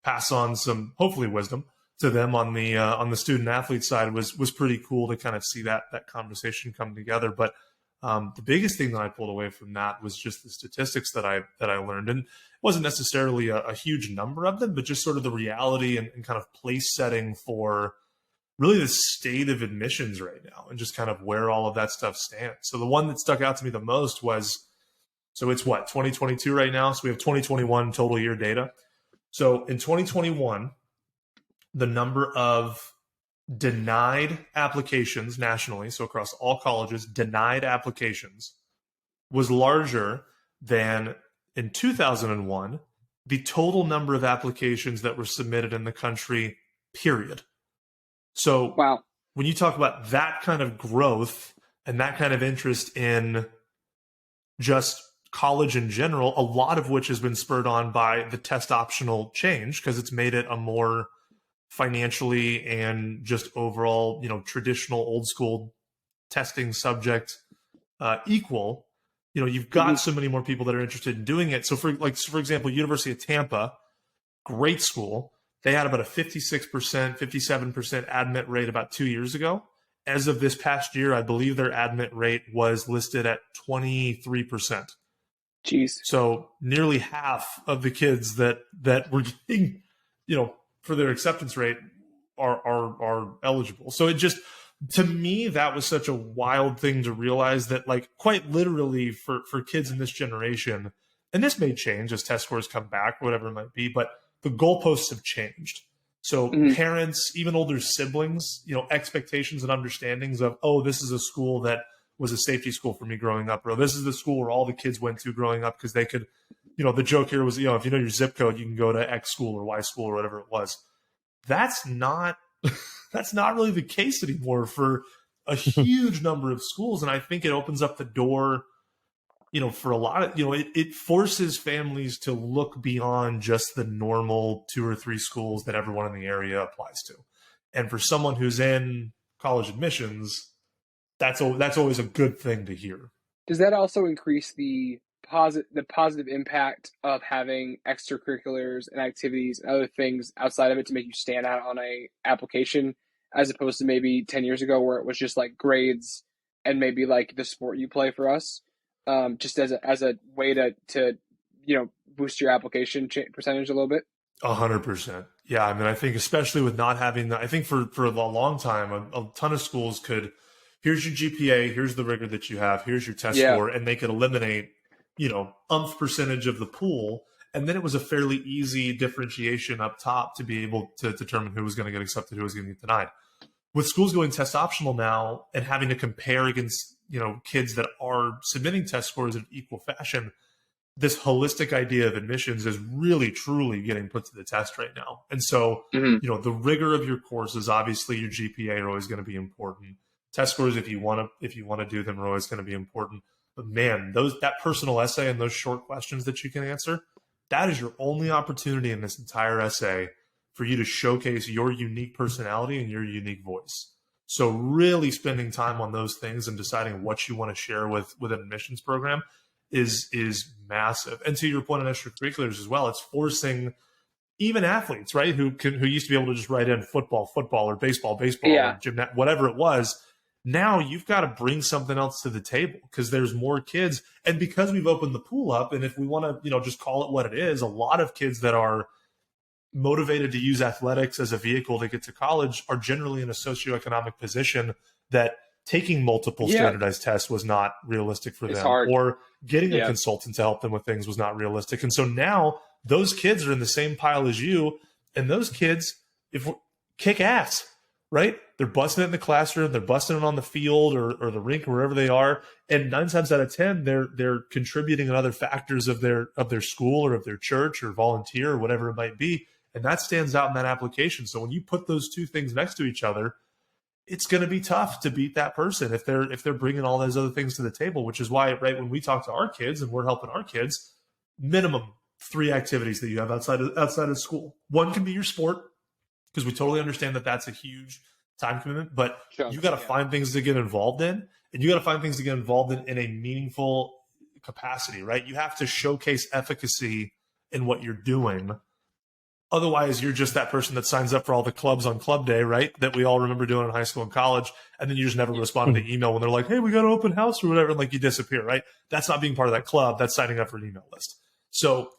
pass on some, hopefully, wisdom to them on the student athlete side was pretty cool to kind of see that conversation come together. But the biggest thing that I pulled away from that was just the statistics that I learned. And it wasn't necessarily a huge number of them, but just sort of the reality and kind of place setting for really the state of admissions right now and just kind of where all of that stuff stands. So the one that stuck out to me the most was, so it's 2022 right now. So we have 2021 total year data. So in 2021, the number of denied applications nationally, so across all colleges, denied applications was larger than in 2001, the total number of applications that were submitted in the country, period. So wow. When you talk about that kind of growth and that kind of interest in just college in general, a lot of which has been spurred on by the test optional change because it's made it a more financially and just overall, traditional old school testing subject equal, you've got so many more people that are interested in doing it. So for example, University of Tampa, great school. They had about a 56%, 57% admit rate about 2 years ago. As of this past year, I believe their admit rate was listed at 23%. Jeez. So nearly half of the kids that were getting, for their acceptance rate are eligible. So it just, to me, that was such a wild thing to realize that, like, quite literally for kids in this generation, and this may change as test scores come back, whatever it might be, but the goalposts have changed. So parents, even older siblings, expectations and understandings of, oh, this is a school that was a safety school for me growing up, or this is the school where all the kids went to growing up because they could, the joke here was, if you know your zip code, you can go to X school or Y school or whatever it was. That's not really the case anymore for a huge number of schools. And I think it opens up the door, for a lot of, it forces families to look beyond just the normal 2 or 3 schools that everyone in the area applies to. And for someone who's in college admissions, that's always a good thing to hear. Does that also increase the positive impact of having extracurriculars and activities and other things outside of it to make you stand out on a application, as opposed to maybe 10 years ago where it was just like grades and maybe like the sport you play for us, just as a way to boost your application percentage a little bit? 100%. Yeah. I mean, I think especially with not having that, I think for a long time, a ton of schools could, here's your GPA, here's the rigor that you have, here's your test score, and they could eliminate, percentage of the pool. And then it was a fairly easy differentiation up top to be able to determine who was going to get accepted, who was going to get denied. With schools going test optional now and having to compare against, kids that are submitting test scores in equal fashion, this holistic idea of admissions is really, truly getting put to the test right now. And so, the rigor of your courses, obviously your GPA are always going to be important. Test scores, if you want to do them, are always going to be important. But man, that personal essay and those short questions that you can answer, that is your only opportunity in this entire essay for you to showcase your unique personality and your unique voice. So really spending time on those things and deciding what you want to share with an admissions program is massive. And to your point on extracurriculars as well, it's forcing even athletes, right, who used to be able to just write in football, or baseball, or gymnastics, whatever it was. Now you've got to bring something else to the table because there's more kids. And because we've opened the pool up, and if we want to, just call it what it is, a lot of kids that are motivated to use athletics as a vehicle to get to college are generally in a socioeconomic position that taking multiple standardized tests was not realistic for them, or getting a consultant to help them with things was not realistic. And so now those kids are in the same pile as you, and those kids, kick ass. Right? They're busting it in the classroom, they're busting it on the field or the rink or wherever they are. And 9 times out of 10, they're contributing in other factors of their school or of their church or volunteer or whatever it might be. And that stands out in that application. So when you put those two things next to each other, it's going to be tough to beat that person if they're bringing all those other things to the table, which is why, right, when we talk to our kids and we're helping our kids, minimum 3 activities that you have outside of school. One can be your sport, because we totally understand that that's a huge time commitment, but you got to find things to get involved in, and you got to find things to get involved in a meaningful capacity, right? You have to showcase efficacy in what you're doing. Otherwise, you're just that person that signs up for all the clubs on club day, right? That we all remember doing in high school and college. And then you just never respond to the email when they're like, hey, we got an open house or whatever. And like you disappear, right? That's not being part of that club. That's signing up for an email list. So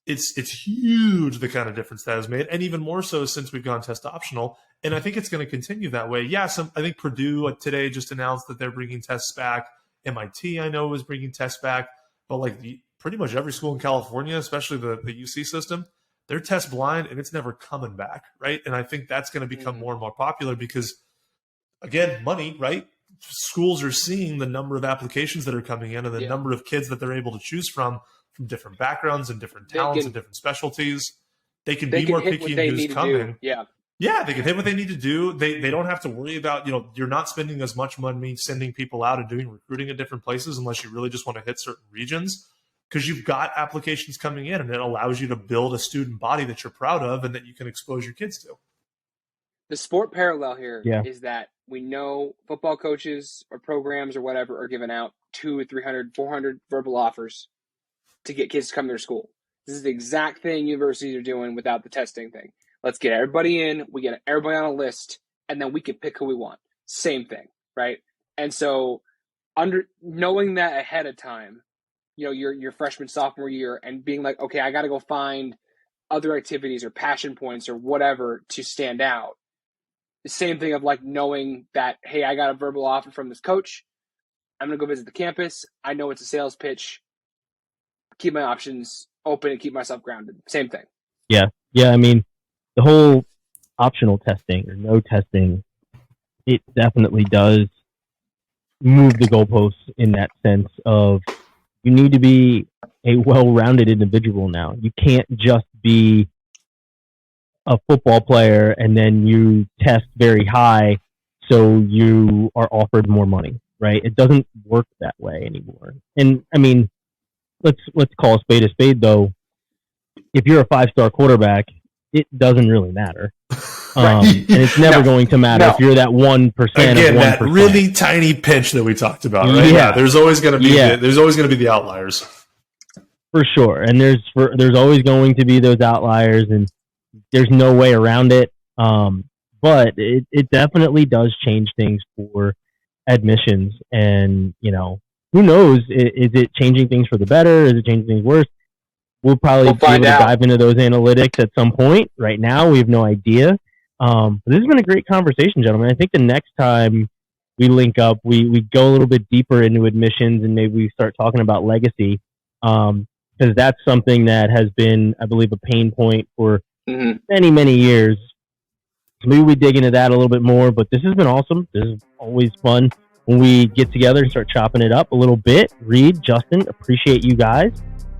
it's huge, the kind of difference that has made. And even more so since we've gone test optional. And I think it's going to continue that way. Yeah, I think Purdue today just announced that they're bringing tests back. MIT, I know, is bringing tests back. But like pretty much every school in California, especially the UC system, they're test blind and it's never coming back, right? And I think that's going to become more and more popular because, again, money, right? Schools are seeing the number of applications that are coming in and the number of kids that they're able to choose from different backgrounds and different talents and different specialties. They can be more picky in who's coming. Yeah, they can hit what they need to do. They don't have to worry about, you're not spending as much money sending people out and doing recruiting at different places unless you really just want to hit certain regions, because you've got applications coming in and it allows you to build a student body that you're proud of and that you can expose your kids to. The sport parallel here is that we know football coaches or programs or whatever are giving out 200, 300, 400 verbal offers to get kids to come to their school. This is the exact thing universities are doing without the testing thing. Let's get everybody in, we get everybody on a list, and then we can pick who we want. Same thing, right? And so knowing that ahead of time, your freshman, sophomore year, and being like, okay, I got to go find other activities or passion points or whatever to stand out. The same thing of like knowing that, hey, I got a verbal offer from this coach. I'm going to go visit the campus. I know it's a sales pitch. Keep my options open and keep myself grounded. Same thing. Yeah. I mean, the whole optional testing or no testing, it definitely does move the goalposts in that sense of you need to be a well-rounded individual now. You can't just be a football player and then you test very high so you are offered more money, right? It doesn't work that way anymore. And I mean, let's call a spade though. If you're a 5-star quarterback, it doesn't really matter. And it's never going to matter if you're that 1% Again, of 1%. that really tiny pinch that we talked about, right? Yeah, there's always going to be the outliers. For sure. And there's always going to be those outliers, and there's no way around it. But it definitely does change things for admissions. And, who knows? Is it changing things for the better? Is it changing things worse? We'll probably be able to dive into those analytics at some point. Right now, we have no idea. But this has been a great conversation, gentlemen. I think the next time we link up, we go a little bit deeper into admissions and maybe we start talking about legacy. Because that's something that has been, I believe, a pain point for many, many years. So maybe we dig into that a little bit more, but this has been awesome. This is always fun when we get together and start chopping it up a little bit. Reid, Justin, appreciate you guys.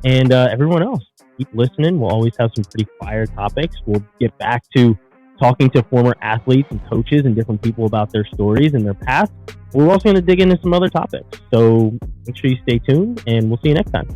And everyone else, keep listening. We'll always have some pretty fire topics. We'll get back to talking to former athletes and coaches and different people about their stories and their past. We're also going to dig into some other topics. So make sure you stay tuned, and we'll see you next time.